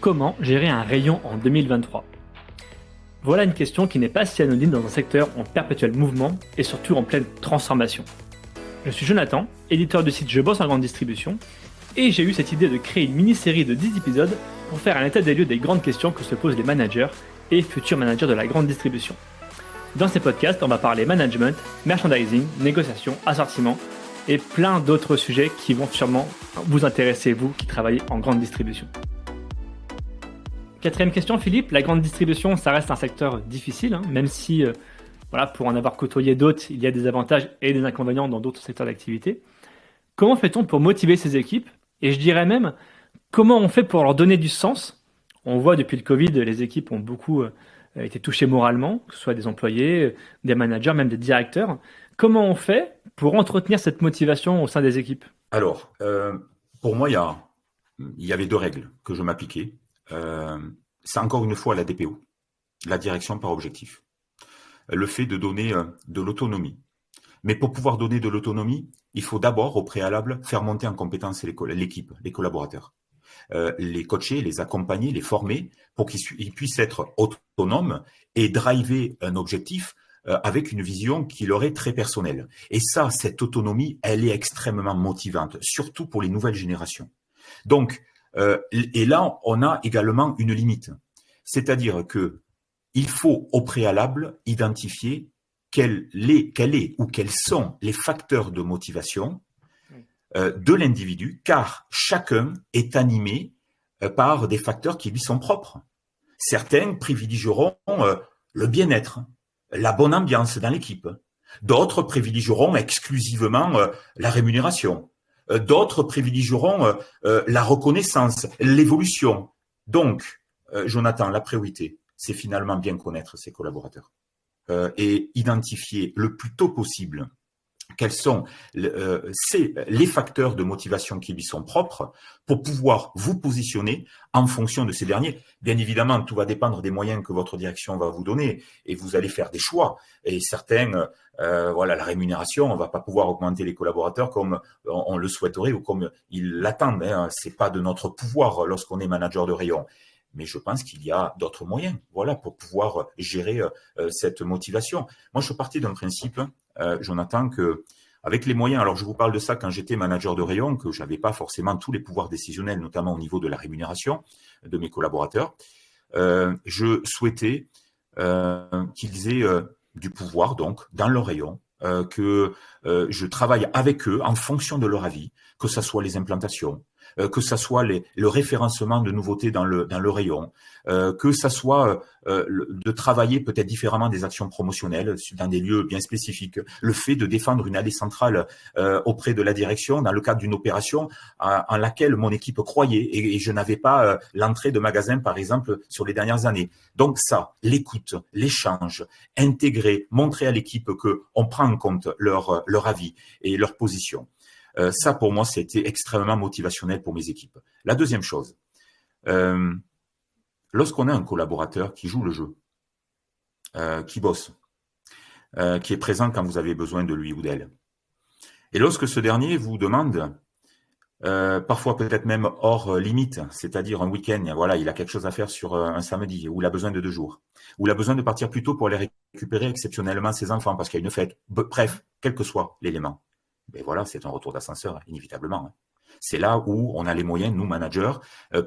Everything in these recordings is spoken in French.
Comment gérer un rayon en 2023? Voilà une question qui n'est pas si anodine dans un secteur en perpétuel mouvement et surtout en pleine transformation. Je suis Jonathan, éditeur du site Je bosse en grande distribution, et j'ai eu cette idée de créer une mini-série de 10 épisodes pour faire un état des lieux des grandes questions que se posent les managers et futurs managers de la grande distribution. Dans ces podcasts, on va parler management, merchandising, négociation, assortiment et plein d'autres sujets qui vont sûrement vous intéresser, vous qui travaillez en grande distribution. Quatrième question, Philippe. La grande distribution, ça reste un secteur difficile, même si, pour en avoir côtoyé d'autres, il y a des avantages et des inconvénients dans d'autres secteurs d'activité. Comment fait-on pour motiver ces équipes? Et je dirais même, comment on fait pour leur donner du sens? On voit depuis le Covid, les équipes ont beaucoup été touchées moralement, que ce soit des employés, des managers, même des directeurs. Comment on fait pour entretenir cette motivation au sein des équipes? Alors, pour moi, il y avait deux règles que je m'appliquais. C'est encore une fois la DPO, la direction par objectif. Le fait de donner de l'autonomie. Mais pour pouvoir donner de l'autonomie, il faut d'abord, au préalable, faire monter en compétence l'équipe, les collaborateurs. Les coacher, les accompagner, les former pour qu'ils puissent être autonomes et driver un objectif avec une vision qui leur est très personnelle. Et ça, cette autonomie, elle est extrêmement motivante, surtout pour les nouvelles générations. Donc, et là, on a également une limite. C'est-à-dire que il faut au préalable identifier quels sont les facteurs de motivation de l'individu, car chacun est animé par des facteurs qui lui sont propres. Certains privilégieront le bien-être, la bonne ambiance dans l'équipe. D'autres privilégieront exclusivement la rémunération. D'autres privilégieront la reconnaissance, l'évolution. Donc, Jonathan, la priorité, c'est finalement bien connaître ses collaborateurs et identifier le plus tôt possible quels sont les facteurs de motivation qui lui sont propres pour pouvoir vous positionner en fonction de ces derniers. Bien évidemment, tout va dépendre des moyens que votre direction va vous donner et vous allez faire des choix. Et certains, la rémunération, on va pas pouvoir augmenter les collaborateurs comme on le souhaiterait ou comme ils l'attendent. C'est pas de notre pouvoir lorsqu'on est manager de rayon. Mais je pense qu'il y a d'autres moyens, pour pouvoir gérer cette motivation. Moi, je partais d'un principe, Jonathan, que avec les moyens, alors je vous parle de ça quand j'étais manager de rayon, que j'avais pas forcément tous les pouvoirs décisionnels, notamment au niveau de la rémunération de mes collaborateurs. Je souhaitais qu'ils aient du pouvoir, donc, dans leur rayon, que je travaille avec eux en fonction de leur avis, que ce soit les implantations, que ça soit le référencement de nouveautés dans le rayon, que ça soit de travailler peut-être différemment des actions promotionnelles dans des lieux bien spécifiques, le fait de défendre une allée centrale auprès de la direction dans le cadre d'une opération en laquelle mon équipe croyait et je n'avais pas l'entrée de magasin par exemple sur les dernières années. Donc ça, l'écoute, l'échange, intégrer, montrer à l'équipe que on prend en compte leur avis et leur position. Ça, pour moi, c'était extrêmement motivationnel pour mes équipes. La deuxième chose, lorsqu'on a un collaborateur qui joue le jeu, qui bosse, qui est présent quand vous avez besoin de lui ou d'elle, et lorsque ce dernier vous demande, parfois peut-être même hors limite, c'est-à-dire un week-end, il a quelque chose à faire sur un samedi, ou il a besoin de 2 jours, ou il a besoin de partir plus tôt pour aller récupérer exceptionnellement ses enfants parce qu'il y a une fête, bref, quel que soit l'élément. Mais c'est un retour d'ascenseur, inévitablement. C'est là où on a les moyens, nous, managers,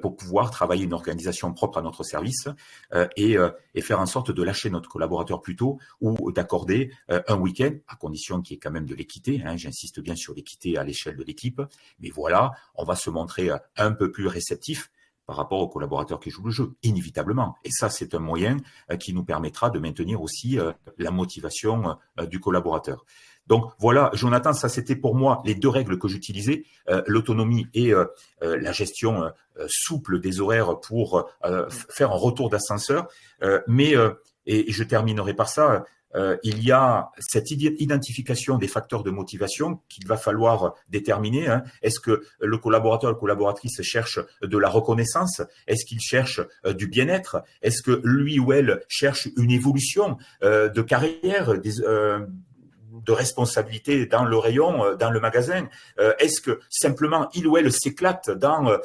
pour pouvoir travailler une organisation propre à notre service et faire en sorte de lâcher notre collaborateur plus tôt ou d'accorder un week-end, à condition qu'il y ait quand même de l'équité. J'insiste bien sur l'équité à l'échelle de l'équipe. Mais on va se montrer un peu plus réceptif par rapport aux collaborateurs qui jouent le jeu, inévitablement. Et ça, c'est un moyen qui nous permettra de maintenir aussi la motivation du collaborateur. Donc voilà, Jonathan, ça c'était pour moi les deux règles que j'utilisais, l'autonomie et la gestion souple des horaires pour faire un retour d'ascenseur. Et je terminerai par ça, il y a cette identification des facteurs de motivation qu'il va falloir déterminer. Est-ce que le collaborateur, la collaboratrice cherche de la reconnaissance? Est-ce qu'il cherche du bien-être? Est-ce que lui ou elle cherche une évolution de carrière, de responsabilité dans le rayon, dans le magasin? Est-ce que simplement il ou elle s'éclate dans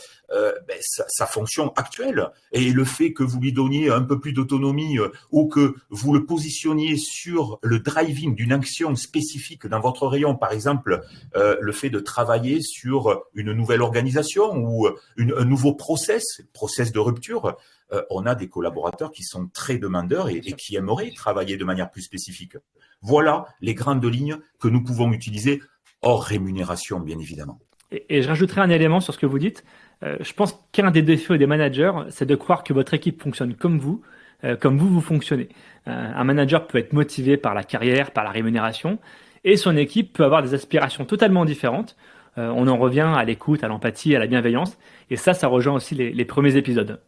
sa fonction actuelle, et le fait que vous lui donniez un peu plus d'autonomie ou que vous le positionniez sur le driving d'une action spécifique dans votre rayon, par exemple le fait de travailler sur une nouvelle organisation ou un nouveau process de rupture, on a des collaborateurs qui sont très demandeurs et qui aimeraient travailler de manière plus spécifique. Voilà les grandes lignes que nous pouvons utiliser, hors rémunération, bien évidemment. Et je rajouterai un élément sur ce que vous dites. Je pense qu'un des défauts des managers, c'est de croire que votre équipe fonctionne comme vous fonctionnez. Un manager peut être motivé par la carrière, par la rémunération, et son équipe peut avoir des aspirations totalement différentes. On en revient à l'écoute, à l'empathie, à la bienveillance, et ça rejoint aussi les premiers épisodes.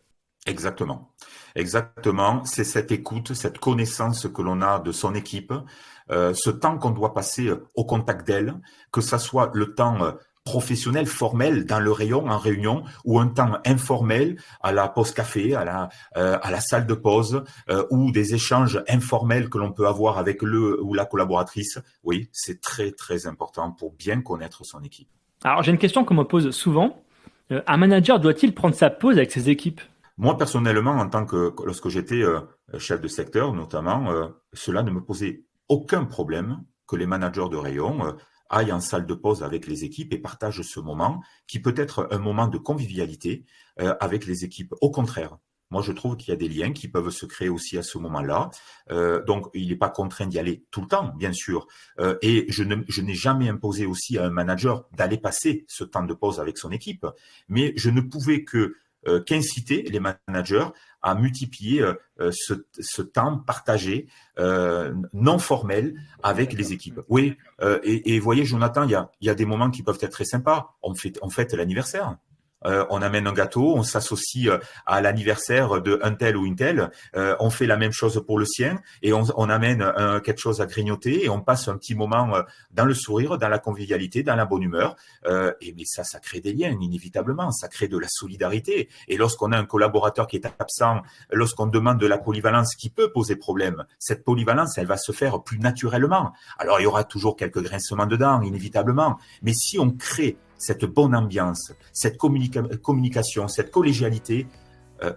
Exactement. C'est cette écoute, cette connaissance que l'on a de son équipe, ce temps qu'on doit passer au contact d'elle, que ça soit le temps professionnel, formel, dans le rayon, en réunion, ou un temps informel à la pause café, à la salle de pause, ou des échanges informels que l'on peut avoir avec le ou la collaboratrice. Oui, c'est très, très important pour bien connaître son équipe. Alors, j'ai une question qu'on me pose souvent. Un manager doit-il prendre sa pause avec ses équipes ? Moi, personnellement, lorsque j'étais chef de secteur, notamment, cela ne me posait aucun problème que les managers de rayon aillent en salle de pause avec les équipes et partagent ce moment, qui peut être un moment de convivialité avec les équipes. Au contraire, moi, je trouve qu'il y a des liens qui peuvent se créer aussi à ce moment-là. Donc, il n'est pas contraint d'y aller tout le temps, bien sûr. Et je n'ai jamais imposé aussi à un manager d'aller passer ce temps de pause avec son équipe. Mais je ne pouvais qu'inciter les managers à multiplier ce temps partagé, non formel, avec les équipes. Oui, et voyez, Jonathan, il y a des moments qui peuvent être très sympas. On fête l'anniversaire. On amène un gâteau, on s'associe à l'anniversaire de un tel ou une telle, on fait la même chose pour le sien et on amène quelque chose à grignoter et on passe un petit moment dans le sourire, dans la convivialité, dans la bonne humeur. Mais ça crée des liens, inévitablement, ça crée de la solidarité. Et lorsqu'on a un collaborateur qui est absent, lorsqu'on demande de la polyvalence qui peut poser problème, cette polyvalence, elle va se faire plus naturellement. Alors, il y aura toujours quelques grincements dedans, inévitablement. Mais si on crée cette bonne ambiance, cette communication, cette collégialité,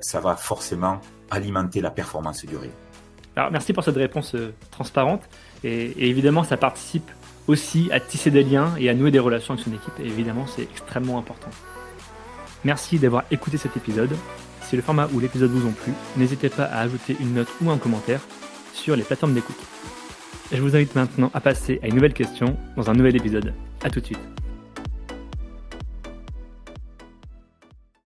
ça va forcément alimenter la performance du rayon. Alors, merci pour cette réponse transparente. Et évidemment, ça participe aussi à tisser des liens et à nouer des relations avec son équipe. Et évidemment, c'est extrêmement important. Merci d'avoir écouté cet épisode. Si le format ou l'épisode vous ont plu, n'hésitez pas à ajouter une note ou un commentaire sur les plateformes d'écoute. Je vous invite maintenant à passer à une nouvelle question dans un nouvel épisode. À tout de suite.